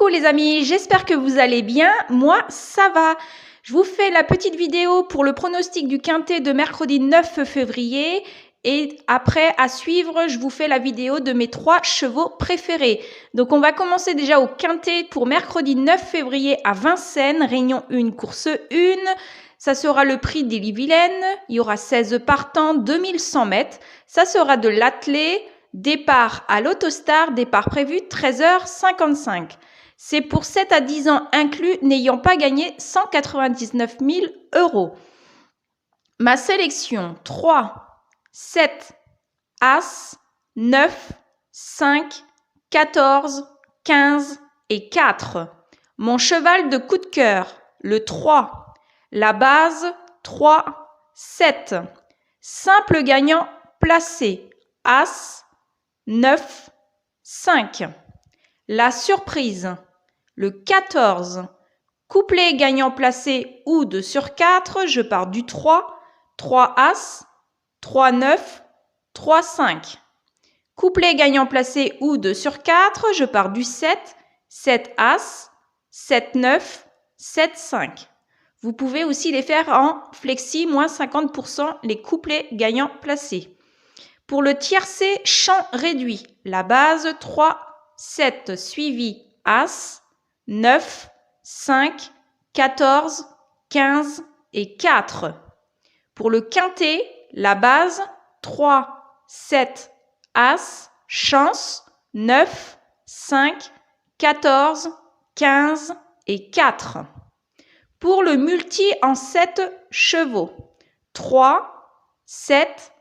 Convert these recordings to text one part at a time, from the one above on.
Coucou les amis, j'espère que vous allez bien. Moi, ça va. Je vous fais la petite vidéo pour le pronostic du quintet de mercredi 9 février. Et après, à suivre, je vous fais la vidéo de mes 3 chevaux préférés. Donc, on va commencer déjà au quintet pour mercredi 9 février à Vincennes. Réunion 1, course 1. Ça sera le prix d'Ille-et-Vilaine. Il y aura 16 partants, 2100 mètres. Ça sera de l'attelé. Départ à l'Autostar, départ prévu 13h55. C'est pour 7 à 10 ans inclus, n'ayant pas gagné 199 000 €. Ma sélection 3, 7, As, 9, 5, 14, 15 et 4. Mon cheval de coup de cœur, le 3. La base 3, 7. Simple gagnant placé, As, 9, 5. La surprise, le 14. Couplet gagnant placé ou 2 sur 4, je pars du 3, 3 As, 3 9, 3 5. Couplet gagnant placé ou 2 sur 4, je pars du 7, 7 As, 7 9, 7 5. Vous pouvez aussi les faire en flexi, moins 50% les couplets gagnants placés. Pour le tiercé champ réduit, la base 3, 7 suivi As, 9, 5, 14, 15 et 4. Pour le quintet, la base 3, 7, As, chance, 9, 5, 14, 15 et 4. Pour le multi en 7 chevaux, 3, 7,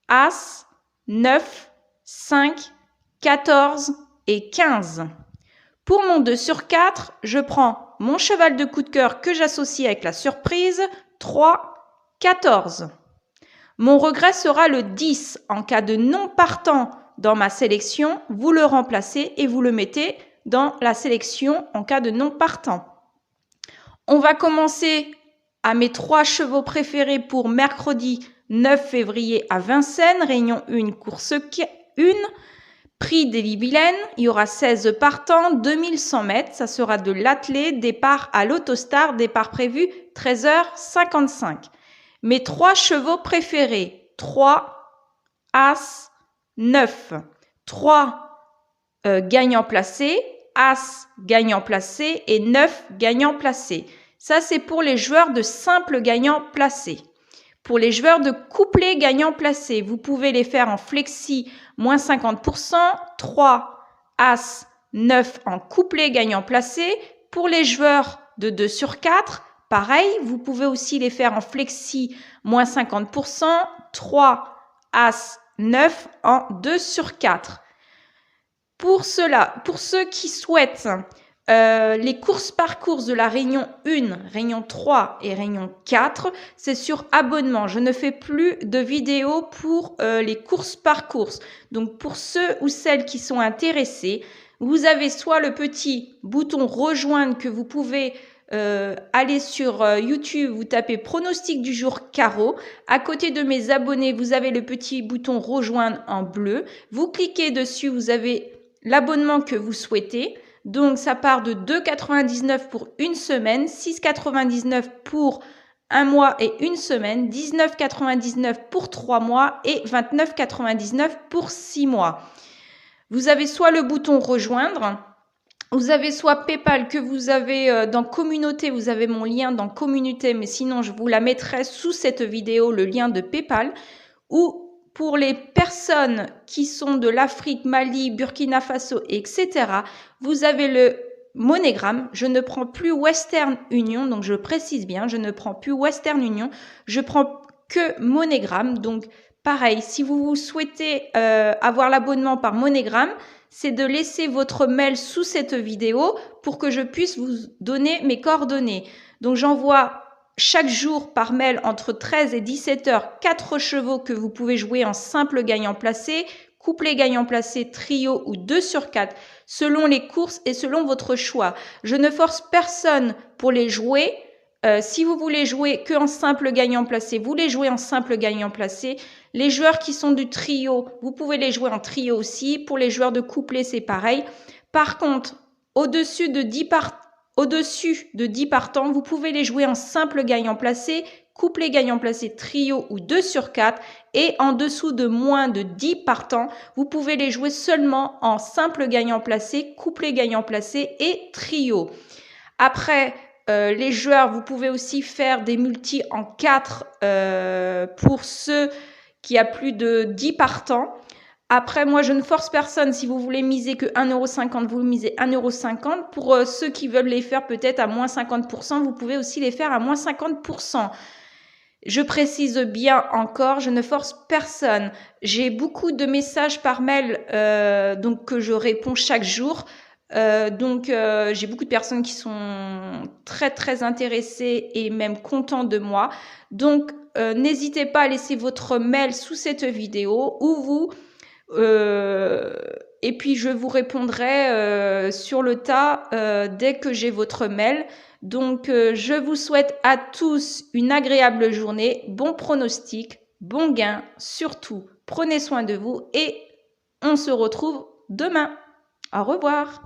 As, 9, 5, 14 et 15. Pour mon 2 sur 4, je prends mon cheval de coup de cœur que j'associe avec la surprise, 3, 14. Mon regret sera le 10. En cas de non partant dans ma sélection, vous le remplacez et vous le mettez dans la sélection en cas de non partant. On va commencer à mes 3 chevaux préférés pour mercredi 9 février à Vincennes, réunion 1, course 1. Prix d'Ille-et-Vilaine, il y aura 16 partants, 2100 mètres. Ça sera de l'attelé, départ à l'Autostar, départ prévu 13h55. Mes 3 chevaux préférés, 3, As, 9. 3 gagnants placés, As gagnant placé et 9 gagnants placés. Ça, c'est pour les joueurs de simple gagnant placé. Pour les joueurs de couplet gagnant placé, vous pouvez les faire en flexi, moins 50%, 3, As, 9 en couplet gagnant placé. Pour les joueurs de 2 sur 4, pareil, vous pouvez aussi les faire en flexi, moins 50%, 3, As, 9 en 2 sur 4. Pour ceux qui souhaitent les courses par course de la Réunion 1, Réunion 3 et Réunion 4, c'est sur abonnement. Je ne fais plus de vidéos pour les courses par course. Donc, pour ceux ou celles qui sont intéressés, vous avez soit le petit bouton rejoindre que vous pouvez aller sur YouTube, vous tapez pronostic du jour carreau. À côté de mes abonnés, vous avez le petit bouton rejoindre en bleu. Vous cliquez dessus, vous avez l'abonnement que vous souhaitez. Donc, ça part de 2,99 € pour une semaine, 6,99 € pour un mois et une semaine, 19,99 € pour 3 mois et 29,99 € pour 6 mois. Vous avez soit le bouton rejoindre, vous avez soit PayPal que vous avez dans communauté, vous avez mon lien dans communauté, mais sinon je vous la mettrai sous cette vidéo, le lien de PayPal, ou pour les personnes qui sont de l'Afrique, Mali, Burkina Faso, etc., vous avez le MoneyGram. Je ne prends plus Western Union, donc je précise bien, je ne prends plus Western Union, je prends que MoneyGram. Donc, pareil, si vous souhaitez avoir l'abonnement par MoneyGram, c'est de laisser votre mail sous cette vidéo pour que je puisse vous donner mes coordonnées. Donc, j'envoie chaque jour par mail entre 13 et 17 heures 4 chevaux que vous pouvez jouer en simple gagnant placé, couplet gagnant placé, trio ou 2 sur 4 selon les courses et selon votre choix. Je ne force personne pour les jouer. Si vous voulez jouer que en simple gagnant placé, vous les jouez en simple gagnant placé. Les joueurs qui sont du trio, vous pouvez les jouer en trio aussi. Pour les joueurs de couplet, c'est pareil. Par contre, Au-dessus de 10 partants, vous pouvez les jouer en simple gagnant placé, couplet gagnant placé trio ou 2 sur 4. Et en dessous de moins de 10 partants, vous pouvez les jouer seulement en simple gagnant placé, couplet gagnant placé et trio. Après, les joueurs, vous pouvez aussi faire des multis en 4 pour ceux qui a plus de 10 partants. Après, moi, je ne force personne. Si vous voulez miser que 1,50 €, vous misez 1,50 €. Pour ceux qui veulent les faire peut-être à moins 50%, vous pouvez aussi les faire à moins 50%. Je précise bien encore, je ne force personne. J'ai beaucoup de messages par mail donc que je réponds chaque jour. J'ai beaucoup de personnes qui sont très très intéressées et même contents de moi. Donc, n'hésitez pas à laisser votre mail sous cette vidéo et puis je vous répondrai sur le tas dès que j'ai votre mail. Donc, je vous souhaite à tous une agréable journée, bon pronostic, bon gain, surtout prenez soin de vous et on se retrouve demain. Au revoir.